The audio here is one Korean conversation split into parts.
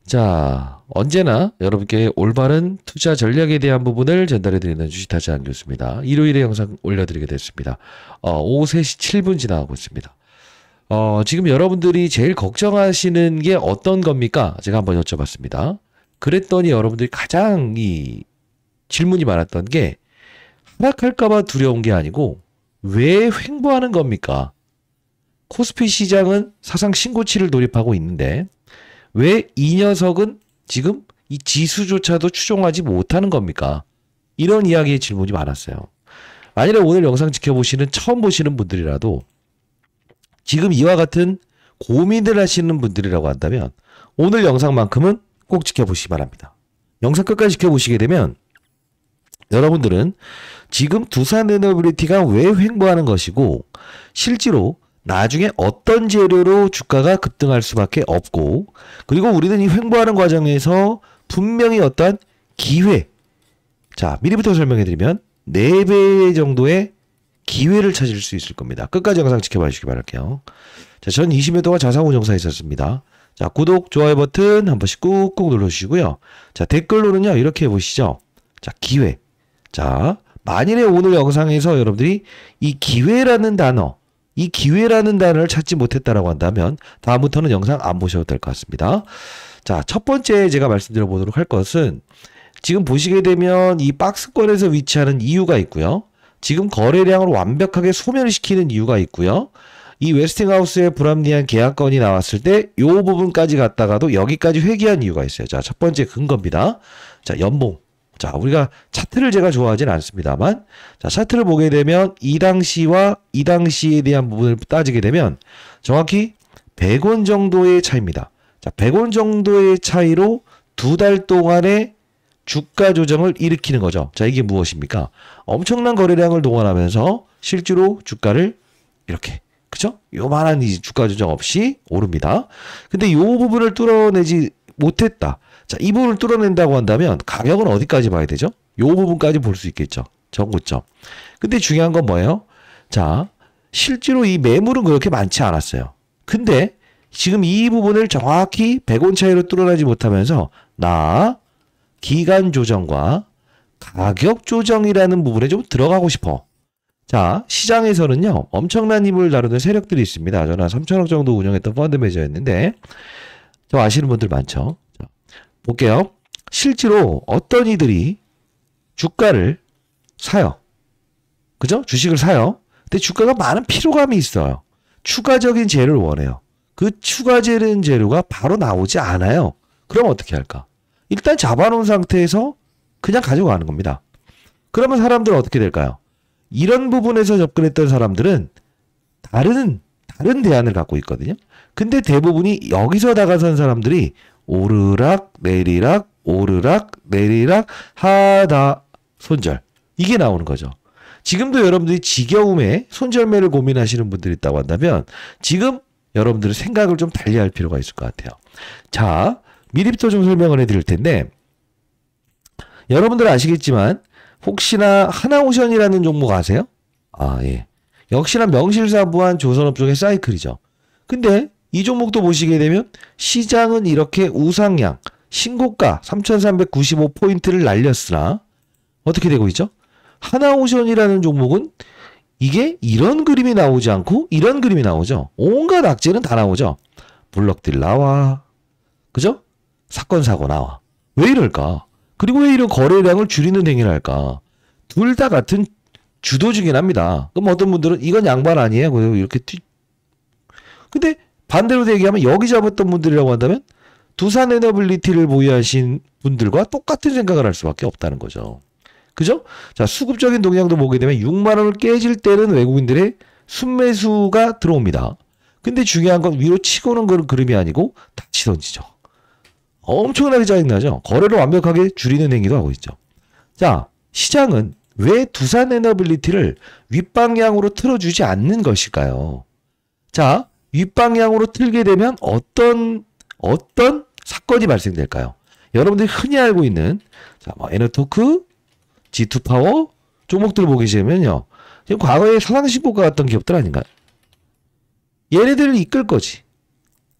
자, 언제나 여러분께 올바른 투자 전략에 대한 부분을 전달해드리는 주식타자 뉴스입니다. 일요일에 영상 올려드리게 됐습니다. 오후 3시 7분 지나가고 있습니다. 지금 여러분들이 제일 걱정하시는 게 어떤 겁니까? 제가 한번 여쭤봤습니다. 그랬더니 여러분들이 가장 질문이 많았던 게 하락할까봐 두려운 게 아니고 왜 횡보하는 겁니까? 코스피 시장은 사상 신고치를 돌입하고 있는데 왜 이 녀석은 지금 이 지수조차도 추종하지 못하는 겁니까? 이런 이야기의 질문이 많았어요. 만일에 오늘 영상 지켜보시는 처음 보시는 분들이라도 지금 이와 같은 고민을 하시는 분들이라고 한다면 오늘 영상만큼은 꼭 지켜보시기 바랍니다. 영상 끝까지 지켜보시게 되면 여러분들은 지금 두산에너빌리티가 왜 횡보하는 것이고 실제로 나중에 어떤 재료로 주가가 급등할 수밖에 없고 그리고 우리는 이 횡보하는 과정에서 분명히 어떠한 기회, 자 미리부터 설명해드리면 4배 정도의 기회를 찾을 수 있을 겁니다. 끝까지 영상 지켜봐 주시기 바랄게요. 자, 전 20년 동안 자산운용사에 있었습니다. 자, 구독, 좋아요 버튼 한 번씩 꾹꾹 눌러주시고요. 자, 댓글로는요 이렇게 해보시죠. 자, 기회. 자, 만일에 오늘 영상에서 여러분들이 이 기회라는 단어를 찾지 못했다라고 한다면 다음부터는 영상 안 보셔도 될 것 같습니다. 자, 첫 번째 제가 말씀드려 보도록 할 것은 지금 보시게 되면 이 박스권에서 위치하는 이유가 있고요. 지금 거래량을 완벽하게 소멸시키는 이유가 있고요. 이 웨스팅하우스의 불합리한 계약건이 나왔을 때 이 부분까지 갔다가도 여기까지 회귀한 이유가 있어요. 자, 첫 번째 근거입니다. 자, 연봉. 자, 우리가 차트를 제가 좋아하진 않습니다만, 자, 차트를 보게 되면 이 당시와 이 당시에 대한 부분을 따지게 되면 정확히 100원 정도의 차이입니다. 자, 100원 정도의 차이로 2달 동안의 주가 조정을 일으키는 거죠. 자, 이게 무엇입니까? 엄청난 거래량을 동원하면서 실제로 주가를 이렇게, 그죠? 요만한 이 주가 조정 없이 오릅니다. 근데 요 부분을 뚫어내지 못했다. 자, 이 부분을 뚫어낸다고 한다면 가격은 어디까지 봐야 되죠? 요 부분까지 볼 수 있겠죠. 정고점. 근데 중요한 건 뭐예요? 자, 실제로 이 매물은 그렇게 많지 않았어요. 근데 지금 이 부분을 정확히 100원 차이로 뚫어내지 못하면서 기간 조정과 가격 조정이라는 부분에 좀 들어가고 싶어. 자, 시장에서는요, 엄청난 힘을 다루는 세력들이 있습니다. 저는 한 3천억 정도 운영했던 펀드 매니저였는데, 저 아시는 분들 많죠? 자, 볼게요. 실제로 어떤 이들이 주가를 사요. 그죠? 주식을 사요. 근데 주가가 많은 피로감이 있어요. 추가적인 재료를 원해요. 그 추가적인 재료가 바로 나오지 않아요. 그럼 어떻게 할까? 일단 잡아놓은 상태에서 그냥 가져가는 겁니다. 그러면 사람들은 어떻게 될까요? 이런 부분에서 접근했던 사람들은 다른 대안을 갖고 있거든요. 근데 대부분이 여기서 다가선 사람들이 오르락 내리락 오르락 내리락 하다 손절 이게 나오는 거죠. 지금도 여러분들이 지겨움에 손절매를 고민하시는 분들이 있다고 한다면 지금 여러분들의 생각을 좀 달리할 필요가 있을 것 같아요. 자, 미리부터 좀 설명을 해드릴 텐데 여러분들 아시겠지만 혹시나 하나오션이라는 종목 아세요? 아, 예. 역시나 명실상부한 조선업종의 사이클이죠. 근데 이 종목도 보시게 되면 시장은 이렇게 우상향, 신고가 3,395포인트를 날렸으나 어떻게 되고 있죠? 하나오션이라는 종목은 이게 이런 그림이 나오지 않고 이런 그림이 나오죠. 온갖 악재는 다 나오죠. 블럭들 나와. 그죠? 사건 사고 나와. 왜 이럴까? 그리고 왜 이런 거래량을 줄이는 행위를 할까? 둘 다 같은 주도주긴 합니다. 그럼 어떤 분들은 이건 양반 아니에요? 그리고 이렇게 근데 반대로 얘기하면 여기 잡았던 분들이라고 한다면 두산에너빌리티를 보유하신 분들과 똑같은 생각을 할 수밖에 없다는 거죠. 그죠? 자, 수급적인 동향도 보게 되면 6만 원을 깨질 때는 외국인들의 순매수가 들어옵니다. 근데 중요한 건 위로 치고는 그런 그림이 아니고 다시 던지죠. 엄청나게 짜증나죠. 거래를 완벽하게 줄이는 행위도 하고 있죠. 자, 시장은 왜 두산에너빌리티를 윗방향으로 틀어주지 않는 것일까요? 자, 윗방향으로 틀게 되면 어떤 사건이 발생될까요? 여러분들이 흔히 알고 있는 자, 뭐 에너토크, G2파워 종목들을 보게 되면요. 지금 과거에 사상신고가 같던 기업들 아닌가요? 얘네들을 이끌 거지.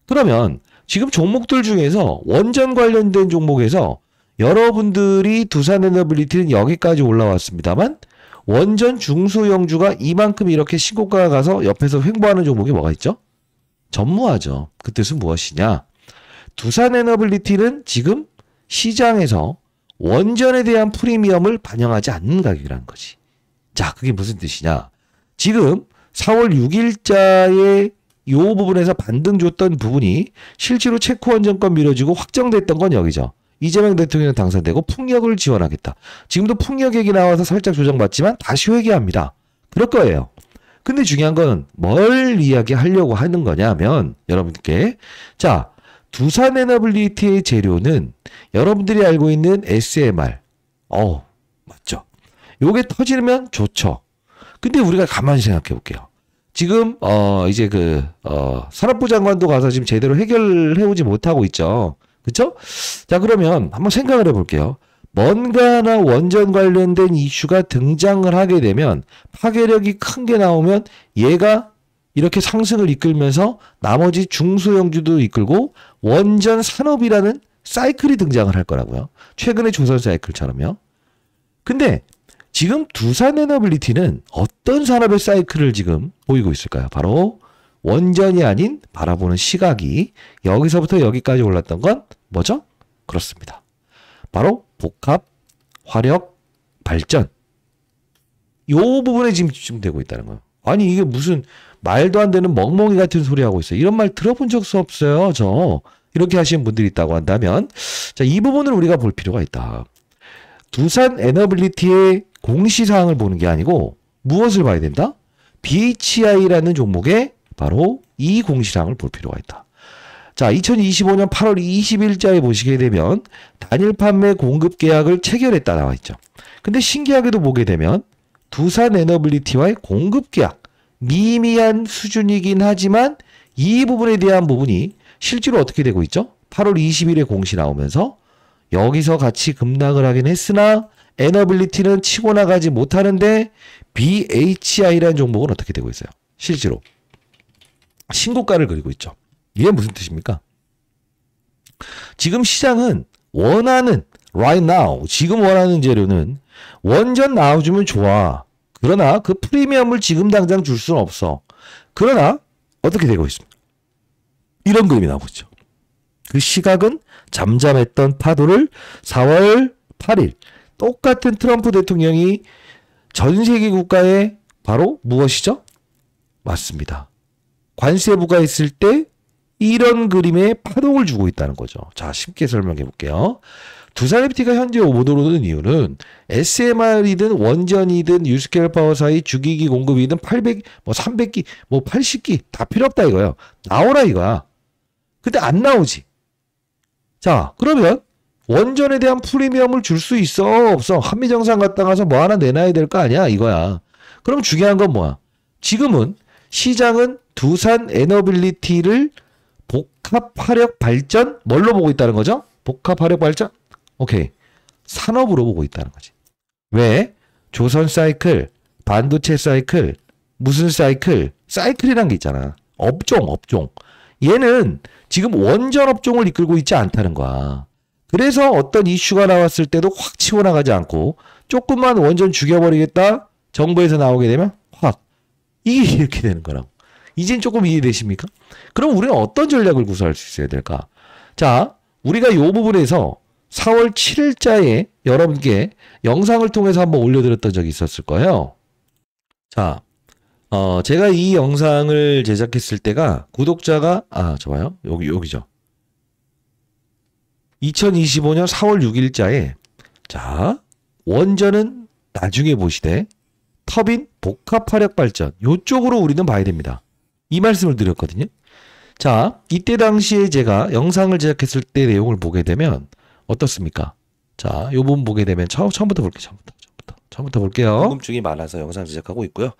그러면 지금 종목들 중에서 원전 관련된 종목에서 여러분들이 두산에너빌리티는 여기까지 올라왔습니다만 원전 중소형주가 이만큼 이렇게 신고가가 가서 옆에서 횡보하는 종목이 뭐가 있죠? 전무하죠. 그 뜻은 무엇이냐? 두산에너빌리티는 지금 시장에서 원전에 대한 프리미엄을 반영하지 않는 가격이라는 거지. 자, 그게 무슨 뜻이냐? 지금 4월 6일자에 이 부분에서 반등 줬던 부분이 실제로 체코 원전권 미뤄지고 확정됐던 건 여기죠. 이재명 대통령 당선되고 풍력을 지원하겠다. 지금도 풍력 얘기 나와서 살짝 조정받지만 다시 회귀합니다. 그럴 거예요. 근데 중요한 건 뭘 이야기하려고 하는 거냐면 여러분께 자, 두산에너빌리티의 재료는 여러분들이 알고 있는 SMR. 맞죠. 요게 터지면 좋죠. 근데 우리가 가만히 생각해 볼게요. 지금 이제 산업부 장관도 가서 지금 제대로 해결해 오지 못하고 있죠. 그쵸? 자, 그러면 한번 생각을 해 볼게요. 뭔가 하나 원전 관련된 이슈가 등장을 하게 되면 파괴력이 큰 게 나오면 얘가 이렇게 상승을 이끌면서 나머지 중소형주도 이끌고 원전 산업이라는 사이클이 등장을 할 거라고요. 최근에 조선 사이클처럼요. 근데 지금 두산에너빌리티는 어떤 산업의 사이클을 지금 보이고 있을까요? 바로 원전이 아닌 바라보는 시각이 여기서부터 여기까지 올랐던 건 뭐죠? 그렇습니다. 바로 복합, 화력, 발전. 요 부분에 지금 집중되고 있다는 거예요. 아니 이게 무슨 말도 안 되는 멍멍이 같은 소리 하고 있어요. 이런 말 들어본 적 없어요. 저 이렇게 하시는 분들이 있다고 한다면 자, 이 부분을 우리가 볼 필요가 있다. 두산에너빌리티의 공시사항을 보는 게 아니고 무엇을 봐야 된다? BHI라는 종목의 바로 이 공시사항을 볼 필요가 있다. 자, 2025년 8월 20일자에 보시게 되면 단일 판매 공급 계약을 체결했다 나와 있죠. 근데 신기하게도 보게 되면 두산에너빌리티와의 공급 계약 미미한 수준이긴 하지만 이 부분에 대한 부분이 실제로 어떻게 되고 있죠? 8월 20일에 공시 나오면서 여기서 같이 급락을 하긴 했으나 에너빌리티는 치고 나가지 못하는데 BHI라는 종목은 어떻게 되고 있어요? 실제로 신고가를 그리고 있죠. 이게 무슨 뜻입니까? 지금 시장은 원하는 right now 지금 원하는 재료는 원전 나와주면 좋아. 그러나 그 프리미엄을 지금 당장 줄 수는 없어. 그러나 어떻게 되고 있습니까? 이런 그림이 나오고 있죠. 그 시각은 잠잠했던 파도를 4월 8일 똑같은 트럼프 대통령이 전 세계 국가에 바로 무엇이죠? 맞습니다. 관세 부과했을 때 이런 그림에 파동을 주고 있다는 거죠. 자, 쉽게 설명해 볼게요. 두산에너빌리티가 현재 못 오르는 이유는 SMR이든 원전이든 유스케일 파워사의 주기기 공급이든 800, 300기, 80기 다 필요 없다 이거예요. 나오라 이거야. 근데 안 나오지. 자, 그러면 원전에 대한 프리미엄을 줄 수 있어 없어? 한미정상 갔다 가서 뭐 하나 내놔야 될 거 아니야 이거야. 그럼 중요한 건 뭐야? 지금은 시장은 두산에너빌리티를 복합화력 발전 뭘로 보고 있다는 거죠? 복합화력 발전? 오케이. 산업으로 보고 있다는 거지. 왜? 조선 사이클, 반도체 사이클, 무슨 사이클? 사이클이란 게 있잖아. 업종. 얘는 지금 원전 업종을 이끌고 있지 않다는 거야. 그래서 어떤 이슈가 나왔을 때도 확 치고 나가지 않고 조금만 원전 죽여버리겠다 정부에서 나오게 되면 확 이게 이렇게 되는 거라고. 이젠 조금 이해되십니까? 그럼 우리는 어떤 전략을 구사할 수 있어야 될까? 자, 우리가 이 부분에서 4월 7일자에 여러분께 영상을 통해서 한번 올려드렸던 적이 있었을 거예요. 자, 제가 이 영상을 제작했을 때가 구독자가 좋아요. 여기죠. 2025년 4월 6일자에 자, 원전은 나중에 보시되 터빈 복합화력 발전 요쪽으로 우리는 봐야 됩니다. 이 말씀을 드렸거든요. 자, 이때 당시에 제가 영상을 제작했을 때 내용을 보게 되면 어떻습니까? 자, 요 부분 보게 되면 처음부터 볼게요. 처음부터 볼게요. 궁금증이 많아서 영상 제작하고 있고요.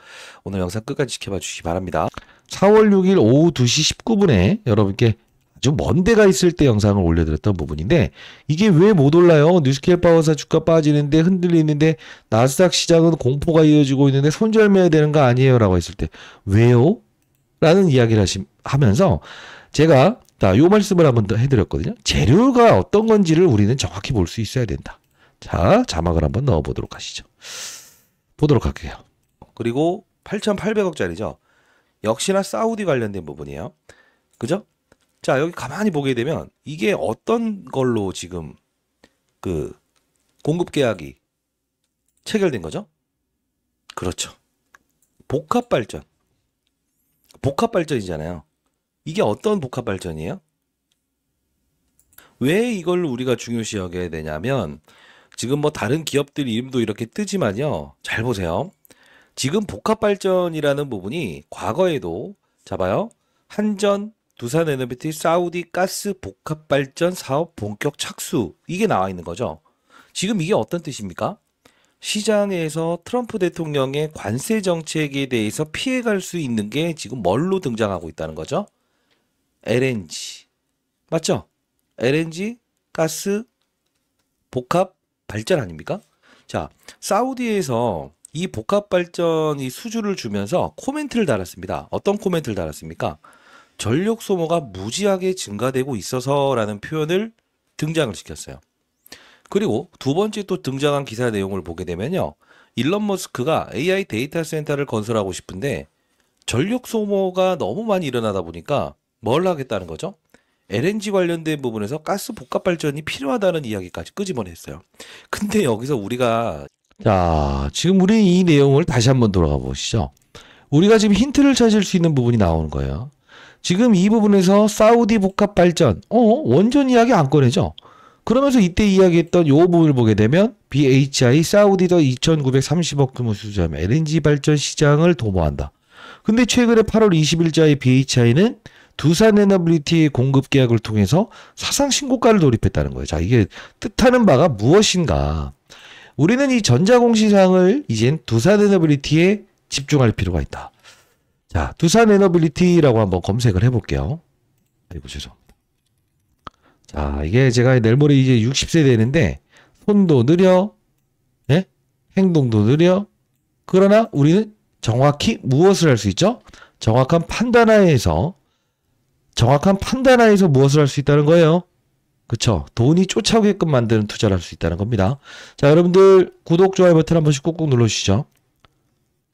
오늘 영상 끝까지 지켜봐 주시기 바랍니다. 4월 6일 오후 2시 19분에 여러분께 아주 먼 데가 있을 때 영상을 올려드렸던 부분인데 이게 왜 못 올라요? 뉴스케일 파워사 주가 빠지는데 흔들리는데 나스닥 시장은 공포가 이어지고 있는데 손절매야 되는 거 아니에요? 라고 했을 때 왜요? 라는 이야기를 하면서 제가 자, 요 말씀을 한번 더 해드렸거든요. 재료가 어떤 건지를 우리는 정확히 볼 수 있어야 된다. 자, 자막을 한번 넣어보도록 하시죠. 보도록 할게요. 그리고 8,800억짜리죠. 역시나 사우디 관련된 부분이에요. 그죠? 자, 여기 가만히 보게 되면 이게 어떤 걸로 지금 그 공급 계약이 체결된 거죠? 그렇죠. 복합 발전. 복합 발전이잖아요. 이게 어떤 복합 발전이에요? 왜 이걸 우리가 중요시 여겨야 되냐면 지금 뭐 다른 기업들 이름도 이렇게 뜨지만요. 잘 보세요. 지금 복합 발전이라는 부분이 과거에도 잡아요. 한전, 두산에너비티, 사우디 가스 복합 발전 사업 본격 착수 이게 나와 있는 거죠. 지금 이게 어떤 뜻입니까? 시장에서 트럼프 대통령의 관세 정책에 대해서 피해갈 수 있는 게 지금 뭘로 등장하고 있다는 거죠? LNG. 맞죠? LNG 가스 복합 발전 아닙니까? 자, 사우디에서 이 복합 발전이 수주를 주면서 코멘트를 달았습니다. 어떤 코멘트를 달았습니까? 전력 소모가 무지하게 증가되고 있어서라는 표현을 등장을 시켰어요. 그리고 두 번째 또 등장한 기사 내용을 보게 되면요. 일론 머스크가 AI 데이터 센터를 건설하고 싶은데 전력 소모가 너무 많이 일어나다 보니까 뭘 하겠다는 거죠? LNG 관련된 부분에서 가스 복합 발전이 필요하다는 이야기까지 끄집어냈어요. 근데 여기서 우리가 자, 지금 우리 이 내용을 다시 한번 돌아가 보시죠. 우리가 지금 힌트를 찾을 수 있는 부분이 나오는 거예요. 지금 이 부분에서 사우디 복합 발전, 원전 이야기 안 꺼내죠? 그러면서 이때 이야기했던 이 부분을 보게 되면 BHI 사우디더 2,930억 규모 수주하며 LNG 발전 시장을 도모한다. 근데 최근에 8월 20일자의 BHI는 두산에너빌리티 공급 계약을 통해서 사상 신고가를 돌입했다는 거예요. 자, 이게 뜻하는 바가 무엇인가? 우리는 이 전자공시상을 이젠 두산에너빌리티에 집중할 필요가 있다. 자, 두산에너빌리티라고 한번 검색을 해볼게요. 아이고, 죄송합니다. 자, 이게 제가 내일 모레 이제 60세 되는데, 손도 느려, 예? 행동도 느려. 그러나 우리는 정확히 무엇을 할 수 있죠? 정확한 판단하에서 무엇을 할 수 있다는 거예요? 그쵸? 돈이 쫓아오게끔 만드는 투자를 할 수 있다는 겁니다. 자, 여러분들 구독, 좋아요 버튼 한 번씩 꾹꾹 눌러주시죠.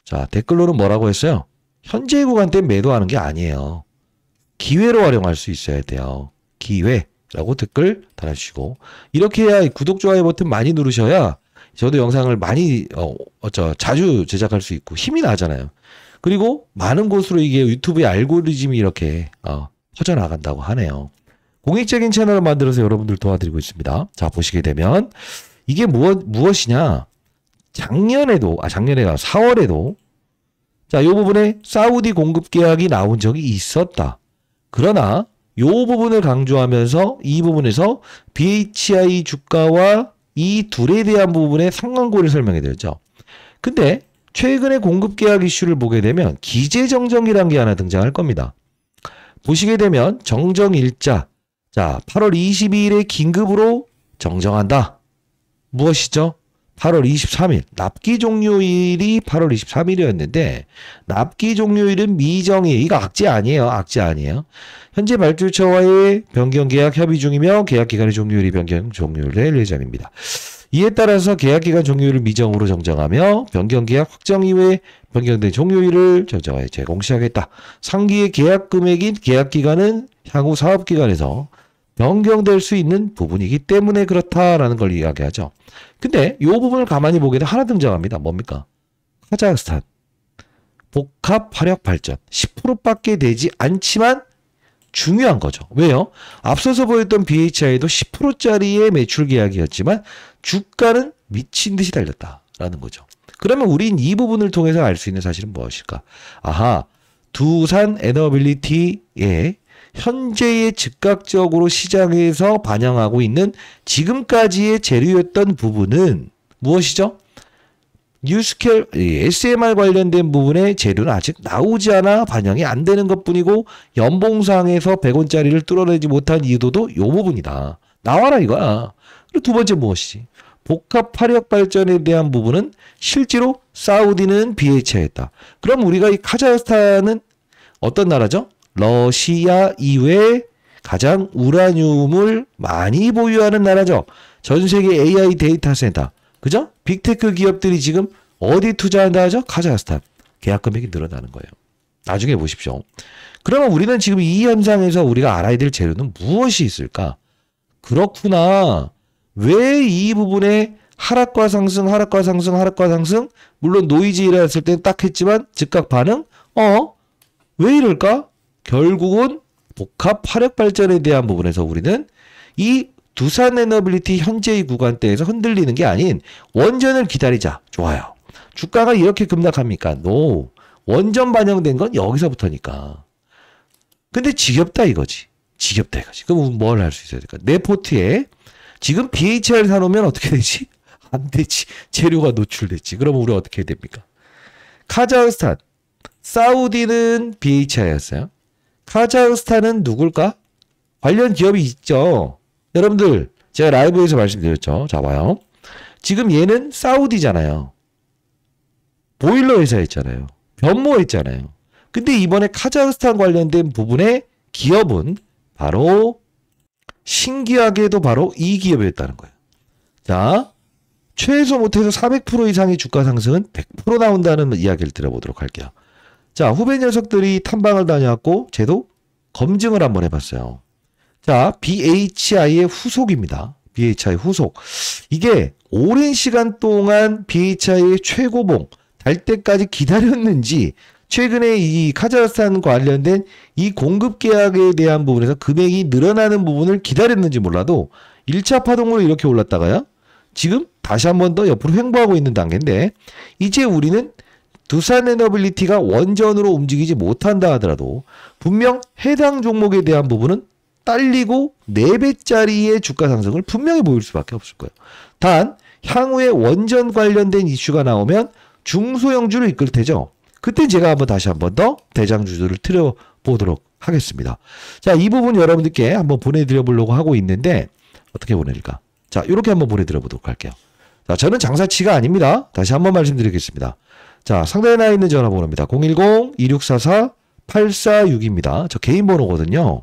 자, 댓글로는 뭐라고 했어요? 현재 구간대 매도하는 게 아니에요. 기회로 활용할 수 있어야 돼요. 기회라고 댓글 달아주시고 이렇게 해야 구독, 좋아요 버튼 많이 누르셔야 저도 영상을 많이 자주 제작할 수 있고 힘이 나잖아요. 그리고 많은 곳으로 이게 유튜브의 알고리즘이 이렇게 퍼져나간다고 하네요. 공익적인 채널을 만들어서 여러분들 도와드리고 있습니다. 자, 보시게 되면 이게 무엇이냐? 작년에가 4월에도 자, 이 부분에 사우디 공급 계약이 나온 적이 있었다. 그러나 이 부분을 강조하면서 이 부분에서 BHI 주가와 이 둘에 대한 부분의 상관고를 설명해 드렸죠. 근데 최근에 공급 계약 이슈를 보게 되면 기재정정이라는 게 하나 등장할 겁니다. 보시게 되면 정정일자, 자, 8월 22일에 긴급으로 정정한다. 무엇이죠? 8월 23일, 납기 종료일이 8월 23일이었는데 납기 종료일은 미정이에요. 이거 악재 아니에요. 악재 아니에요. 현재 발주처와의 변경 계약 협의 중이며 계약 기간의 종료일이 변경 종료될 예정입니다. 이에 따라서 계약 기간 종료일을 미정으로 정정하며 변경 계약 확정 이후에 변경된 종료일을 정정하여 제공 시하겠다. 상기의 계약 금액인 계약 기간은 향후 사업 기간에서 변경될 수 있는 부분이기 때문에 그렇다라는 걸 이야기하죠. 근데 이 부분을 가만히 보게 되면 하나 등장합니다. 뭡니까? 카자흐스탄 복합 화력 발전 10%밖에 되지 않지만 중요한 거죠. 왜요? 앞서서 보였던 BHI도 10%짜리의 매출 계약이었지만 주가는 미친 듯이 달렸다라는 거죠. 그러면 우린 이 부분을 통해서 알 수 있는 사실은 무엇일까? 아하, 두산 에너빌리티의 현재의 즉각적으로 시장에서 반영하고 있는 지금까지의 재료였던 부분은 무엇이죠? 뉴스케일, SMR 관련된 부분의 재료는 아직 나오지 않아 반영이 안 되는 것뿐이고 연봉상에서 100원짜리를 뚫어내지 못한 이유도 이 부분이다. 나와라 이거야. 그리고 두 번째 무엇이지? 복합 화력 발전에 대한 부분은 실제로 사우디는 BHI였다. 그럼 우리가 이 카자흐스탄은 어떤 나라죠? 러시아 이외에 가장 우라늄을 많이 보유하는 나라죠. 전 세계 AI 데이터 센터. 그죠? 빅테크 기업들이 지금 어디 투자한다 하죠? 카자흐스탄. 계약 금액이 늘어나는 거예요. 나중에 보십시오. 그러면 우리는 지금 이 현상에서 우리가 알아야 될 재료는 무엇이 있을까? 그렇구나. 왜 이 부분에 하락과 상승, 하락과 상승, 하락과 상승? 물론 노이즈 일어났을 때 딱 했지만 즉각 반응? 왜 이럴까? 결국은 복합 화력 발전에 대한 부분에서 우리는 이 두산 에너빌리티 현재의 구간대에서 흔들리는 게 아닌 원전을 기다리자. 좋아요. 주가가 이렇게 급락합니까? No. 원전 반영된 건 여기서부터니까. 근데 지겹다 이거지. 지겹다 이거지. 그럼 뭘 할 수 있어야 될까? 내 포트에 지금 BHR 사놓으면 어떻게 되지? 안 되지. 재료가 노출됐지. 그러면 우리 어떻게 해야 됩니까? 카자흐스탄. 사우디는 BHR였어요. 카자흐스탄은 누굴까? 관련 기업이 있죠. 여러분들 제가 라이브에서 말씀드렸죠. 자 봐요. 지금 얘는 사우디잖아요. 보일러 회사였잖아요. 변모했잖아요. 근데 이번에 카자흐스탄 관련된 부분의 기업은 바로 신기하게도 바로 이 기업이었다는 거예요. 자, 최소 못해서 400% 이상의 주가 상승은 100% 나온다는 이야기를 들어보도록 할게요. 자, 후배 녀석들이 탐방을 다녀왔고 쟤도 검증을 한번 해봤어요. 자, BHI의 후속입니다. BHI 후속. 이게 오랜 시간 동안 BHI의 최고봉 달 때까지 기다렸는지 최근에 이 카자흐스탄 관련된 이 공급 계약에 대한 부분에서 금액이 늘어나는 부분을 기다렸는지 몰라도 1차 파동으로 이렇게 올랐다가요. 지금 다시 한 번 더 옆으로 횡보하고 있는 단계인데 이제 우리는 두산 에너빌리티가 원전으로 움직이지 못한다 하더라도 분명 해당 종목에 대한 부분은 딸리고 4배짜리의 주가 상승을 분명히 보일 수밖에 없을 거예요. 단 향후에 원전 관련된 이슈가 나오면 중소형주를 이끌 테죠. 그때 제가 한번 다시 한 번 더 대장주들을 틀어보도록 하겠습니다. 자, 이 부분 여러분들께 한번 보내드려 보려고 하고 있는데 어떻게 보내릴까? 자, 이렇게 한번 보내드려 보도록 할게요. 자, 저는 장사치가 아닙니다. 다시 한번 말씀드리겠습니다. 자, 상단에 나와 있는 전화번호입니다. 010-2644-8462입니다. 저 개인 번호거든요.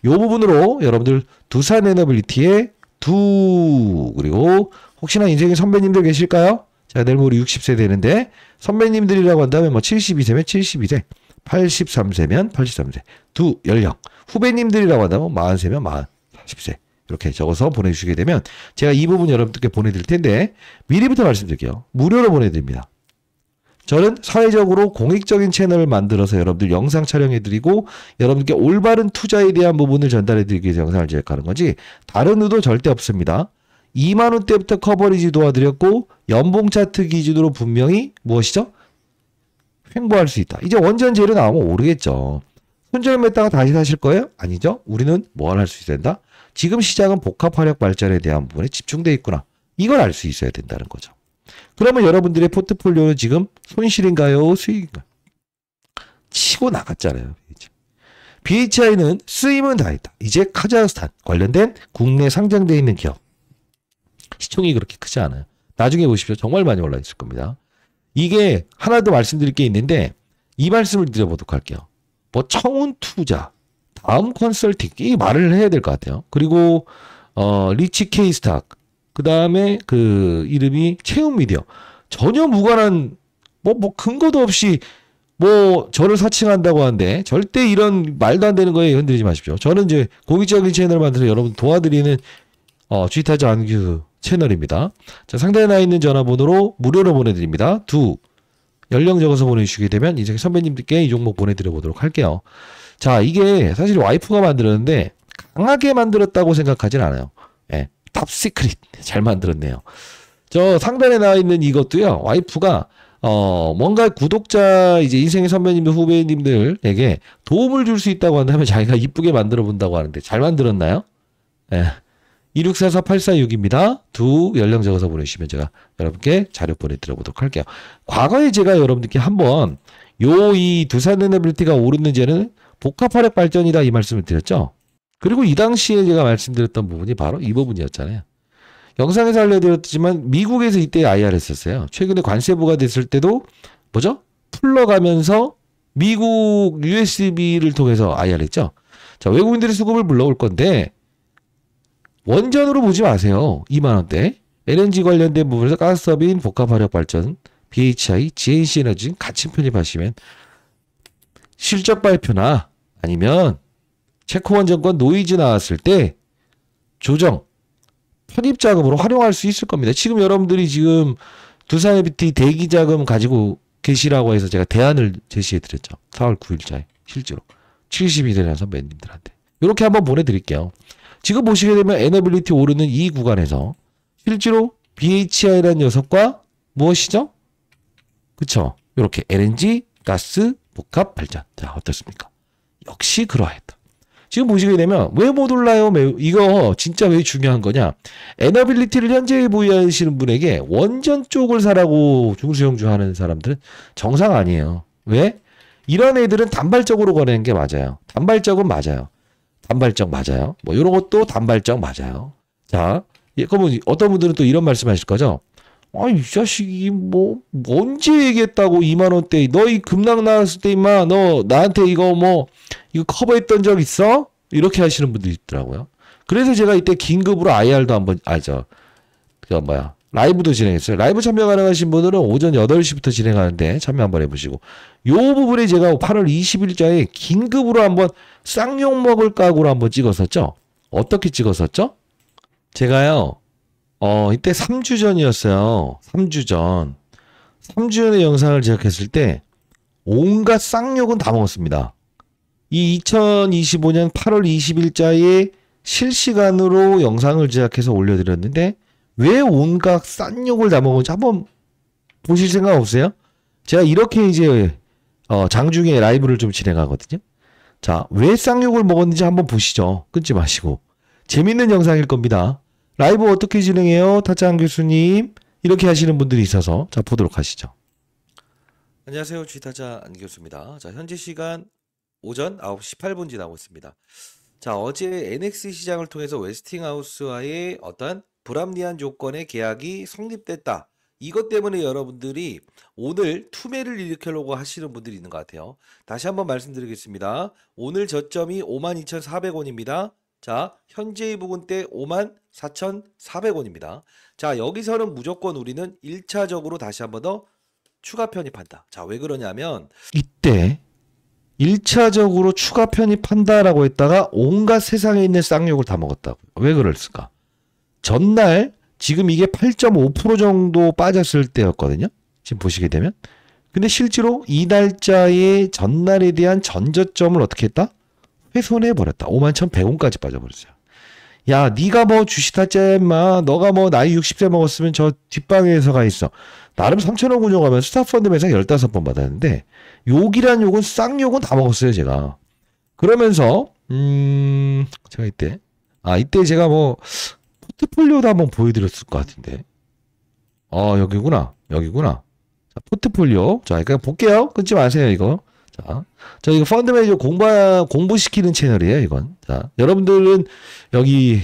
이 부분으로 여러분들 두산 에너빌리티의 그리고 혹시나 인생의 선배님들 계실까요? 자, 내일 모레 60세 되는데 선배님들이라고 한다면 뭐 72세면 72세, 83세면 83세, 두 연령. 후배님들이라고 한다면 40세면 40세. 이렇게 적어서 보내주시게 되면 제가 이 부분 여러분들께 보내드릴 텐데 미리부터 말씀드릴게요. 무료로 보내드립니다. 저는 사회적으로 공익적인 채널을 만들어서 여러분들 영상 촬영해드리고 여러분들께 올바른 투자에 대한 부분을 전달해드리기 위해서 영상을 제작하는 거지 다른 의도 절대 없습니다. 2만원대부터 커버리지 도와드렸고 연봉 차트 기준으로 분명히 무엇이죠? 횡보할 수 있다. 이제 원전 재료 나오면 오르겠죠. 손절했다가 다시 사실 거예요? 아니죠. 우리는 뭘 할 수 있어야 된다? 지금 시장은 복합 화력 발전에 대한 부분에 집중되어 있구나. 이걸 알 수 있어야 된다는 거죠. 그러면 여러분들의 포트폴리오는 지금 손실인가요? 수익인가요? 치고 나갔잖아요. BHI는 쓰임은 다 했다. 이제 카자흐스탄 관련된 국내 상장되어 있는 기업. 시총이 그렇게 크지 않아요. 나중에 보십시오. 정말 많이 올라 있을 겁니다. 이게 하나 더 말씀드릴 게 있는데 이 말씀을 드려보도록 할게요. 뭐 청운투자, 다음 컨설팅 이 말을 해야 될 것 같아요. 그리고 리치 케이스탁 그 다음에 그 이름이 채움미디어 전혀 무관한 뭐 근거도 없이 뭐 저를 사칭한다고 하는데 절대 이런 말도 안 되는 거에 흔들리지 마십시오. 저는 이제 공익적인 채널을 만들어서 여러분 도와드리는 주식타자 안규 채널입니다. 자, 상단에 나 있는 전화번호로 무료로 보내드립니다. 연령 적어서 보내주시게 되면 이제 선배님들께 이 종목 보내드려 보도록 할게요. 자, 이게 사실 와이프가 만들었는데 강하게 만들었다고 생각하진 않아요. 예, 탑 시크릿 잘 만들었네요. 저 상단에 나와 있는 이것도요. 와이프가 뭔가 구독자 이제 인생의 선배님들 후배님들에게 도움을 줄 수 있다고 한다면 자기가 이쁘게 만들어 본다고 하는데 잘 만들었나요? 예. 2644-8462입니다. 연령 적어서 보내주시면 제가 여러분께 자료 보내드려 보도록 할게요. 과거에 제가 여러분들께 한번 이 두산 에너빌리티가 오르는지는 복합화력 발전이다 이 말씀을 드렸죠. 그리고 이 당시에 제가 말씀드렸던 부분이 바로 이 부분이었잖아요. 영상에서 알려드렸지만 미국에서 이때 IR 했었어요. 최근에 관세 부과됐을 때도 뭐죠? 풀러가면서 미국 USB를 통해서 IR 했죠. 자, 외국인들이 수급을 불러올 건데 원전으로 보지 마세요. 2만 원대. LNG 관련된 부분에서 가스터빈, 복합화력발전, BHI, GNC 에너지 같이 편입하시면 실적 발표나 아니면 체코원전권 노이즈 나왔을 때 조정, 편입 자금으로 활용할 수 있을 겁니다. 지금 여러분들이 지금 두산에비티 대기 자금 가지고 계시라고 해서 제가 대안을 제시해 드렸죠. 4월 9일자에 실제로 72대라는 선배님들한테 이렇게 한번 보내드릴게요. 지금 보시게 되면 에너빌리티 오르는 이 구간에서 실제로 BHI라는 녀석과 무엇이죠? 그쵸? 이렇게 LNG, 가스, 복합 발전. 자, 어떻습니까? 역시 그러했다. 지금 보시게 되면 왜 못 올라요? 이거 진짜 왜 중요한 거냐? 에너빌리티를 현재 보유하시는 분에게 원전 쪽을 사라고 중수형주 하는 사람들은 정상 아니에요. 왜? 이런 애들은 단발적으로 거래하는 게 맞아요. 단발적은 맞아요. 단발적 맞아요. 뭐 이런 것도 단발적 맞아요. 자, 그러면 어떤 분들은 또 이런 말씀하실 거죠? 이 자식이 뭐 언제 얘기했다고 2만 원대 너 이 급락 나왔을 때 임마 너 나한테 이거 커버했던 적 있어? 이렇게 하시는 분들이 있더라고요. 그래서 제가 이때 긴급으로 IR도 한번 라이브도 진행했어요. 라이브 참여 가능하신 분들은 오전 8시부터 진행하는데 참여 한번 해보시고 요 부분에 제가 8월 20일자에 긴급으로 한번 쌍욕 먹을 각오로 한번 찍었었죠. 어떻게 찍었었죠? 제가요 이때 3주 전이었어요. 3주 전. 3주 전의 영상을 제작했을 때 온갖 쌍욕은 다 먹었습니다. 이 2025년 8월 20일자에 실시간으로 영상을 제작해서 올려드렸는데 왜 온갖 쌍욕을 다 먹었는지 한번 보실 생각 없으세요? 제가 이렇게 이제 장중에 라이브를 좀 진행하거든요. 자, 왜 쌍욕을 먹었는지 한번 보시죠. 끊지 마시고. 재밌는 영상일 겁니다. 라이브 어떻게 진행해요? 타짜한 교수님. 이렇게 하시는 분들이 있어서 자 보도록 하시죠. 안녕하세요. G타짜 안 교수입니다. 자, 현재 시간 오전 9시 18분 지나고 있습니다. 자, 어제 NX 시장을 통해서 웨스팅하우스와의 어떤 불합리한 조건의 계약이 성립됐다. 이것 때문에 여러분들이 오늘 투매를 일으키려고 하시는 분들이 있는 것 같아요. 다시 한번 말씀드리겠습니다. 오늘 저점이 52,400원입니다. 자, 현재의 부근대 54,400원입니다. 자, 여기서는 무조건 우리는 1차적으로 다시 한번 더 추가 편입한다. 자, 왜 그러냐면 이때 1차적으로 추가 편입한다라고 했다가 온갖 세상에 있는 쌍욕을 다 먹었다고. 왜 그랬을까? 전날 지금 이게 8.5% 정도 빠졌을 때였거든요. 지금 보시게 되면. 근데 실제로 이 날짜의 전날에 대한 전저점을 어떻게 했다? 훼손해버렸다. 51,100원까지 빠져버렸어요. 야, 네가 뭐 주식타짜야 임마. 너가 뭐 나이 60세 먹었으면 저 뒷방에서 가 있어. 나름 3,000원 운용하면서 스타펀드 매상 15번 받았는데 욕이란 욕은 쌍욕은 다 먹었어요, 제가. 그러면서 제가 이때 제가 뭐 포트폴리오도 한번 보여드렸을 것 같은데. 여기구나. 자, 포트폴리오. 자, 그냥 볼게요. 끊지 마세요, 이거. 자, 저 이거 펀드 매니저 공부시키는 채널이에요, 이건. 자, 여러분들은 여기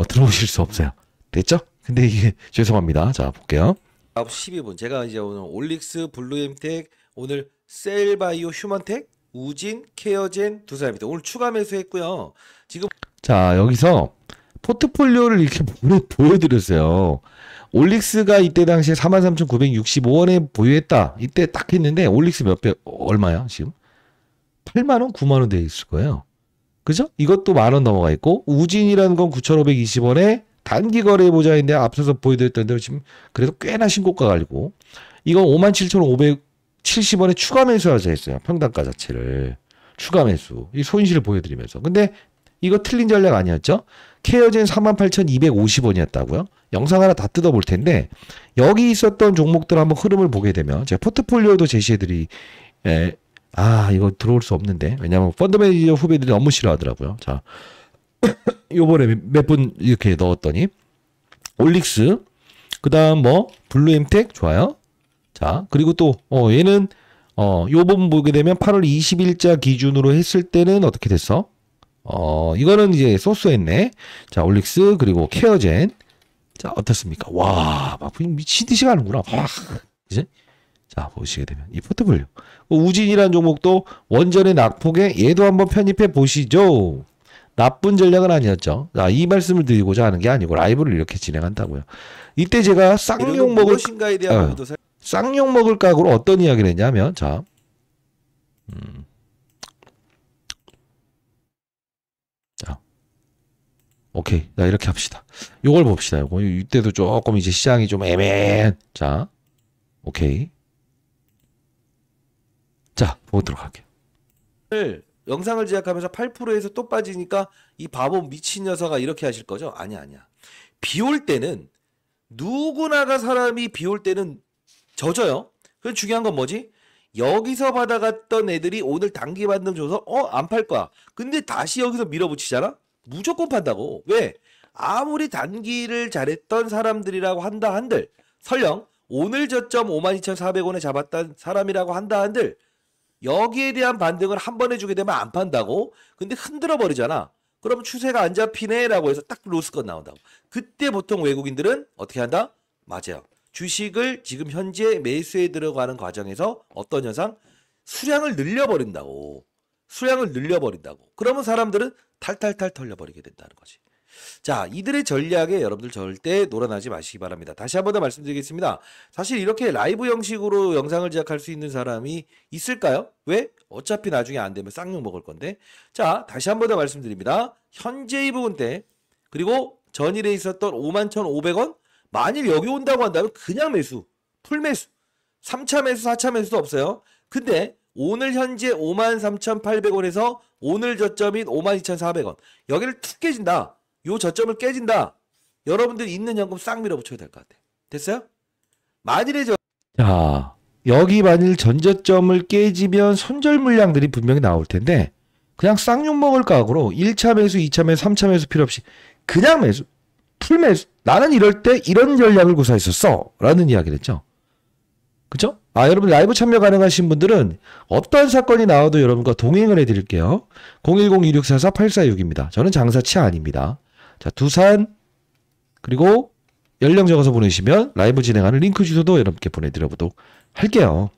들어오실 수 없어요. 됐죠? 근데 이게 죄송합니다. 자, 볼게요. 9시 12분. 제가 이제 오늘 올릭스, 블루엠텍, 오늘 셀바이오, 휴먼텍, 우진, 케어젠, 두산입니다. 오늘 추가 매수했고요. 지금 자, 여기서 포트폴리오를 이렇게 보여드렸어요. 올릭스가 이때 당시에 43,965원에 보유했다. 이때 딱 했는데 올릭스 얼마야 지금? 8만원, 9만원 돼 있을 거예요. 그죠? 이것도 만원 넘어가 있고 우진이라는 건 9,520원에 단기 거래해보자 했는데 앞서서 보여드렸던 대로 지금 그래도 꽤나 신고가 가지고 이건 57,570원에 추가 매수하자 했어요. 평단가 자체를. 추가 매수. 이 손실을 보여드리면서. 근데 이거 틀린 전략 아니었죠? 케어젠 48,250원이었다고요? 영상 하나 다 뜯어볼 텐데 여기 있었던 종목들 한번 흐름을 보게 되면 제가 포트폴리오도 이거 들어올 수 없는데 왜냐면 펀드 매니저 후배들이 너무 싫어하더라고요. 자, 요번에 몇 분 이렇게 넣었더니 올릭스, 그 다음 뭐 블루엠텍 좋아요. 자, 그리고 또 얘는 요 부분 보게 되면 8월 20일자 기준으로 했을 때는 어떻게 됐어? 이거는 이제 소스했네. 자, 올릭스 그리고 케어젠. 자, 어떻습니까? 와, 막 미친 듯이 가는구나. 와, 이제 자, 보시게 되면 이 포트폴리오 우진이라는 종목도 원전의 낙폭에 얘도 한번 편입해 보시죠. 나쁜 전략은 아니었죠. 자, 이 말씀을 드리고자 하는 게 아니고 라이브를 이렇게 진행한다고요. 이때 제가 쌍욕 먹을 무엇인가에 대한 부분도 쌍욕 먹을 각오로 어떤 이야기를 했냐면 자, 자, 오케이, 자 이렇게 합시다. 요걸 봅시다. 요거 이때도 조금 이제 시장이 좀 애매한. 자, 오케이. 자, 보도록 할게요. 영상을 제작하면서 8%에서 또 빠지니까 이 바보 미친 녀석아 이렇게 하실 거죠? 아니야. 비 올 때는 누구나가 사람이 비 올 때는 젖어요. 그래서 중요한 건 뭐지? 여기서 받아갔던 애들이 오늘 단기 반등 줘서 안 팔 거야. 근데 다시 여기서 밀어붙이잖아? 무조건 판다고. 왜? 아무리 단기를 잘했던 사람들이라고 한다 한들 설령 오늘 저점 52,400원에 잡았던 사람이라고 한다 한들 여기에 대한 반등을 한 번 해주게 되면 안 판다고? 근데 흔들어 버리잖아. 그럼 추세가 안 잡히네 라고 해서 딱 로스건 나온다고. 그때 보통 외국인들은 어떻게 한다? 맞아요. 주식을 지금 현재 매수에 들어가는 과정에서 어떤 현상? 수량을 늘려버린다고. 그러면 사람들은 탈탈탈 털려버리게 된다는 거지. 자, 이들의 전략에 여러분들 절대 놀아나지 마시기 바랍니다. 다시 한 번 더 말씀드리겠습니다. 사실 이렇게 라이브 형식으로 영상을 제작할 수 있는 사람이 있을까요? 왜? 어차피 나중에 안 되면 쌍욕 먹을 건데. 자, 다시 한 번 더 말씀드립니다. 현재 이 부분 때 그리고 전일에 있었던 51,500원 만일 여기 온다고 한다면 그냥 매수, 풀매수, 3차 매수, 4차 매수도 없어요. 근데 오늘 현재 53,800원에서 오늘 저점인 52,400원 여기를 툭 깨진다. 요 저점을 깨진다. 여러분들이 있는 현금 싹 밀어붙여야 될 것 같아. 됐어요? 만일에 자, 여기 만일 전저점을 깨지면 손절 물량들이 분명히 나올 텐데 그냥 쌍욕 먹을 각오로 1차 매수, 2차 매수, 3차 매수 필요 없이 그냥 매수, 풀매수. 나는 이럴 때 이런 전략을 구사했었어 라는 이야기를 했죠. 그쵸? 여러분 라이브 참여 가능하신 분들은 어떠한 사건이 나와도 여러분과 동행을 해드릴게요. 010-2644-8466입니다. 저는 장사치 아닙니다. 자, 두산 그리고 연령 적어서 보내시면 라이브 진행하는 링크 주소도 여러분께 보내드려보도록 할게요.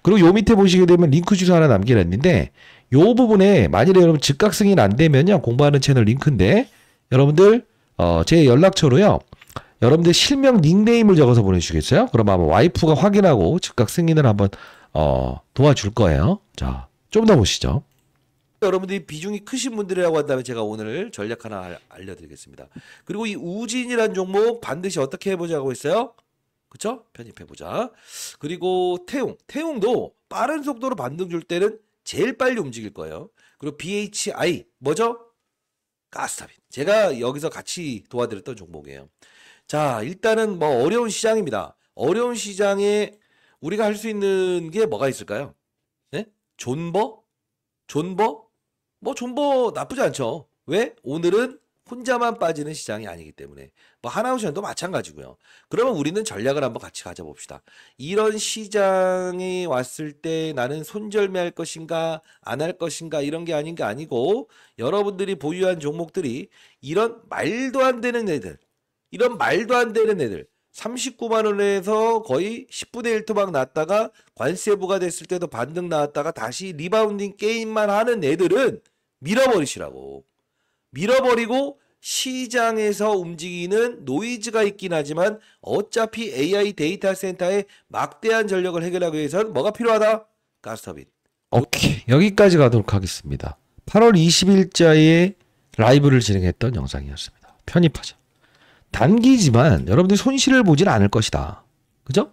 그리고 요 밑에 보시게 되면 링크 주소 하나 남겨놨는데 요 부분에 만일에 여러분 즉각 승인 안 되면요 공부하는 채널 링크인데 여러분들 제 연락처로요 여러분들 실명 닉네임을 적어서 보내주시겠어요? 그럼 아마 와이프가 확인하고 즉각 승인을 한번 도와줄 거예요. 자, 좀 더 보시죠. 여러분들이 비중이 크신 분들이라고 한다면 제가 오늘 전략 하나 알려드리겠습니다. 그리고 이 우진이라는 종목 반드시 어떻게 해보자고 했어요? 그쵸? 편입해보자. 그리고 태웅도 빠른 속도로 반등 줄 때는 제일 빨리 움직일 거예요. 그리고 BHI 뭐죠? 가스타빈. 제가 여기서 같이 도와드렸던 종목이에요. 자, 일단은 뭐 어려운 시장입니다. 어려운 시장에 우리가 할 수 있는 게 뭐가 있을까요? 네? 존버? 뭐 존버 나쁘지 않죠. 왜? 오늘은 혼자만 빠지는 시장이 아니기 때문에. 뭐 하나오션도 마찬가지고요. 그러면 우리는 전략을 한번 같이 가져봅시다. 이런 시장이 왔을 때 나는 손절매할 것인가 안 할 것인가 이런 게 아닌 게 아니고 여러분들이 보유한 종목들이 이런 말도 안 되는 애들 39만 원에서 거의 10분의 1 토막 났다가 관세 부과됐을 때도 반등 나왔다가 다시 리바운딩 게임만 하는 애들은 밀어버리시라고. 밀어버리고 시장에서 움직이는 노이즈가 있긴 하지만 어차피 AI 데이터 센터의 막대한 전력을 해결하기 위해서는 뭐가 필요하다? 가스터빈. 오케이, 여기까지 가도록 하겠습니다. 8월 20일자에 라이브를 진행했던 영상이었습니다. 편입하자. 단기지만 여러분들이 손실을 보진 않을 것이다. 그죠?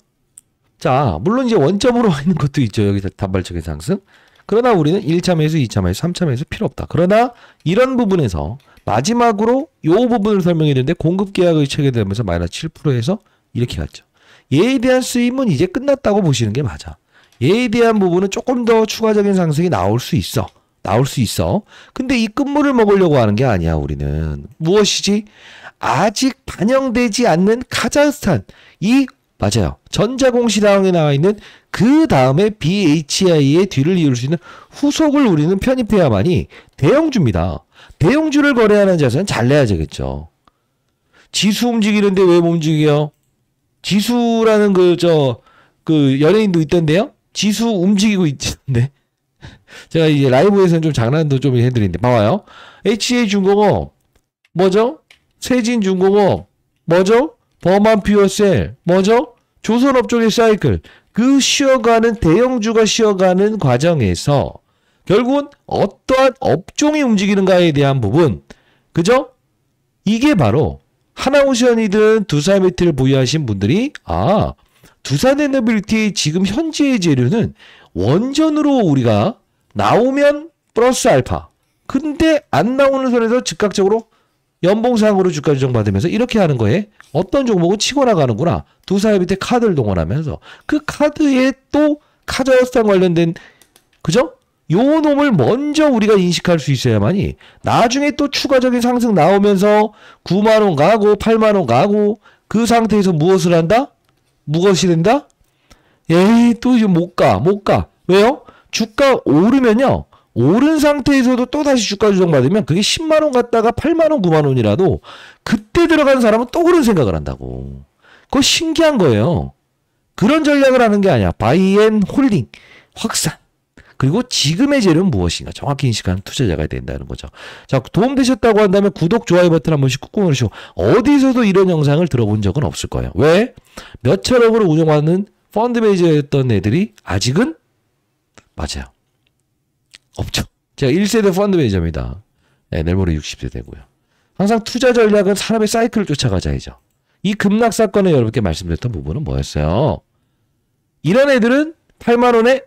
자, 물론 이제 원점으로 와 있는 것도 있죠. 여기서 단발적인 상승. 그러나 우리는 1차 매수, 2차 매수, 3차 매수 필요 없다. 그러나 이런 부분에서 마지막으로 이 부분을 설명해 드렸는데 공급 계약이 체결되면서 마이너스 7%에서 이렇게 갔죠. 얘에 대한 수익은 이제 끝났다고 보시는 게 맞아. 얘에 대한 부분은 조금 더 추가적인 상승이 나올 수 있어. 근데 이 끝물을 먹으려고 하는 게 아니야, 우리는. 무엇이지? 아직 반영되지 않는 카자흐스탄. 맞아요. 전자공시당에 나와 있는 그 다음에 BHI의 뒤를 이을 수 있는 후속을 우리는 편입해야만이 대형주입니다. 대형주를 거래하는 자세는 잘 내야 되겠죠. 지수 움직이는데 왜 못 움직여요? 지수라는 그 연예인도 있던데요? 지수 움직이고 있는데. 제가 이제 라이브에서는 좀 장난도 좀 해드리는데, 봐봐요. HJ중공업 뭐죠? 세진중공업 뭐죠? 범한퓨어셀 뭐죠? 조선업종의 사이클. 그 쉬어가는 대형주가 쉬어가는 과정에서 결국은 어떠한 업종이 움직이는가에 대한 부분, 그죠? 이게 바로 하나오션이든 두산메트를 보유하신 분들이 두산에너빌리티 지금 현재의 재료는 원전으로 우리가 나오면 플러스 알파, 근데 안 나오는 선에서 즉각적으로 연봉상으로 주가 조정받으면서 이렇게 하는 거에 어떤 종목은 치고 나가는구나. 두산에너빌리티 카드를 동원하면서 그 카드에 또 카자흐스탄 관련된, 그죠? 요 놈을 먼저 우리가 인식할 수 있어야만이 나중에 또 추가적인 상승 나오면서 9만원 가고 8만원 가고 그 상태에서 무엇을 한다? 무엇이 된다? 또 이제 못 가. 왜요? 주가 오르면요. 오른 상태에서도 또 다시 주가 조정받으면 그게 10만원 갔다가 8만원 9만원이라도 그때 들어간 사람은 또 그런 생각을 한다고. 그거 신기한 거예요. 그런 전략을 하는 게 아니야. 바이앤홀딩, 확산. 그리고 지금의 재료는 무엇인가 정확히 인식하는 투자자가 된다는 거죠. 자, 도움되셨다고 한다면 구독, 좋아요 버튼 한 번씩 꾹꾹 누르시고, 어디서도 이런 영상을 들어본 적은 없을 거예요. 왜? 몇천억으로 운영하는 펀드 매니저였던 애들이 아직은 맞아요. 없죠. 제가 1세대 펀드 매니저입니다. 내일 모레 60세 되고요. 항상 투자 전략은 사람의 사이클을 쫓아가자이죠. 이 급락 사건에 여러분께 말씀드렸던 부분은 뭐였어요? 이런 애들은 8만원에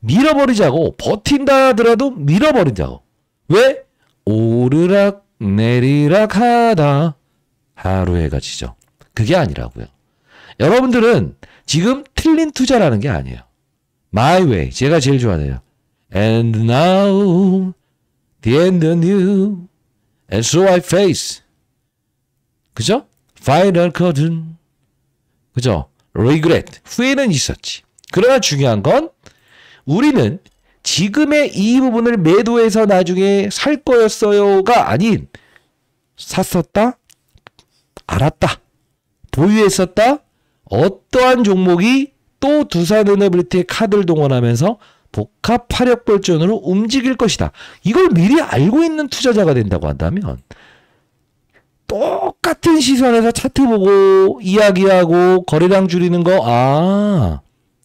밀어버리자고 버틴다 하더라도 밀어버리자고. 왜? 오르락 내리락 하다 하루에 가지죠. 그게 아니라고요. 여러분들은 지금 틀린 투자라는 게 아니에요. My way, 제가 제일 좋아하네요. And now the end is new and so I face, 그죠? Final curtain, 그죠? Regret, 후회는 있었지. 그러나 중요한 건 우리는 지금의 이 부분을 매도해서 나중에 살 거였어요가 아닌, 샀었다, 알았다, 보유했었다, 어떠한 종목이 또 두산에너빌리티의 카드를 동원하면서 복합 화력 발전으로 움직일 것이다. 이걸 미리 알고 있는 투자자가 된다고 한다면 똑같은 시선에서 차트 보고 이야기하고 거래량 줄이는 거,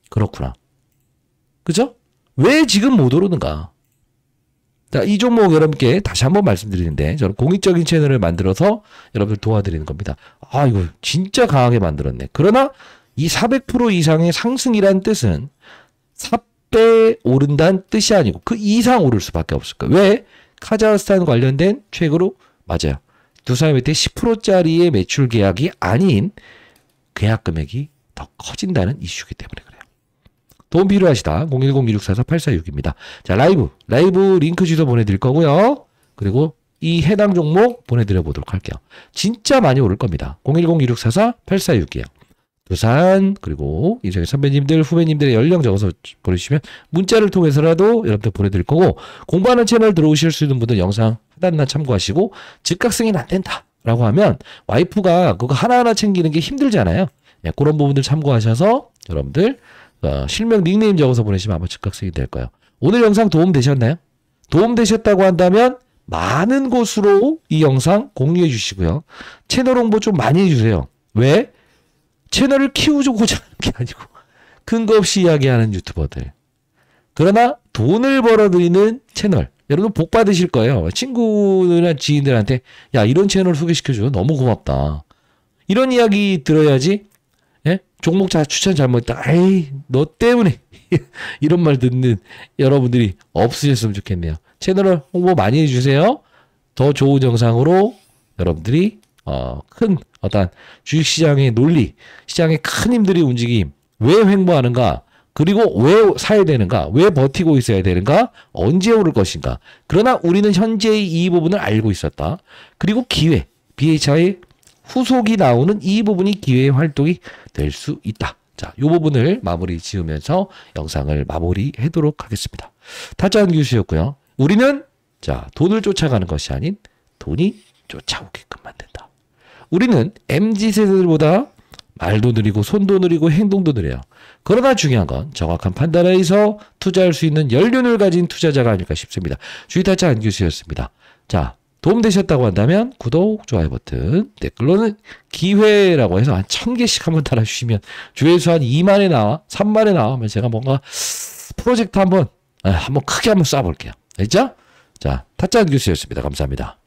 그렇구나. 그죠? 왜 지금 못 오르는가? 자, 이 종목 여러분께 다시 한번 말씀드리는데, 저는 공익적인 채널을 만들어서 여러분들 도와드리는 겁니다. 이거 진짜 강하게 만들었네. 그러나 이 400% 이상의 상승이란 뜻은 4배 오른다는 뜻이 아니고 그 이상 오를 수밖에 없을 거예요. 왜? 카자흐스탄 관련된 최고로, 맞아요, 두산에너빌리티 10%짜리의 매출 계약이 아닌 계약 금액이 더 커진다는 이슈이기 때문에 그래요. 도움 필요하시다. 010-2644-846입니다. 자, 라이브 링크 주소 보내드릴 거고요. 그리고 이 해당 종목 보내드려 보도록 할게요. 진짜 많이 오를 겁니다. 010-2644-846이요. 두산, 그리고 이제 선배님들, 후배님들의 연령 적어서 보내주시면 문자를 통해서라도 여러분들 보내드릴 거고, 공부하는 채널 들어오실 수 있는 분들 영상 하단나 참고하시고, 즉각 승인 안 된다 라고 하면 와이프가 그거 하나하나 챙기는 게 힘들잖아요. 그런 부분들 참고하셔서 여러분들 실명 닉네임 적어서 보내시면 아마 즉각 승인 될 거예요. 오늘 영상 도움 되셨나요? 도움 되셨다고 한다면 많은 곳으로 이 영상 공유해 주시고요. 채널 홍보 좀 많이 해주세요. 왜? 채널을 키우고자 하는 게 아니고 근거 없이 이야기하는 유튜버들. 그러나 돈을 벌어들이는 채널. 여러분 복 받으실 거예요. 친구들이나 지인들한테 야, 이런 채널 소개시켜줘. 너무 고맙다. 이런 이야기 들어야지. 종목 추천 잘못했다. 에이, 너 때문에 이런 말 듣는 여러분들이 없으셨으면 좋겠네요. 채널을 홍보 많이 해주세요. 더 좋은 영상으로 여러분들이 큰 어떤 주식시장의 논리, 시장의 큰 힘들이 움직임, 왜 횡보하는가, 그리고 왜 사야 되는가, 왜 버티고 있어야 되는가, 언제 오를 것인가. 그러나 우리는 현재의 이 부분을 알고 있었다. 그리고 기회, BHI의 후속이 나오는 이 부분이 기회의 활동이 될 수 있다. 자, 이 부분을 마무리 지으면서 영상을 마무리하도록 하겠습니다. 타짜한 교수였고요. 우리는 자, 돈을 쫓아가는 것이 아닌 돈이 쫓아오게끔 만든다. 우리는 MZ세대들보다 말도 느리고 손도 느리고 행동도 느려요. 그러나 중요한 건 정확한 판단에서 투자할 수 있는 연륜을 가진 투자자가 아닐까 싶습니다. 주식타짜 안규수였습니다. 자, 도움되셨다고 한다면 구독, 좋아요 버튼, 댓글로는 기회라고 해서 한 1000개씩 한번 달아주시면 조회수 한 2만에 나와 3만에 나오면 제가 뭔가 프로젝트 한번 크게 한번 쏴볼게요. 알죠? 자, 타짜 안규수였습니다. 감사합니다.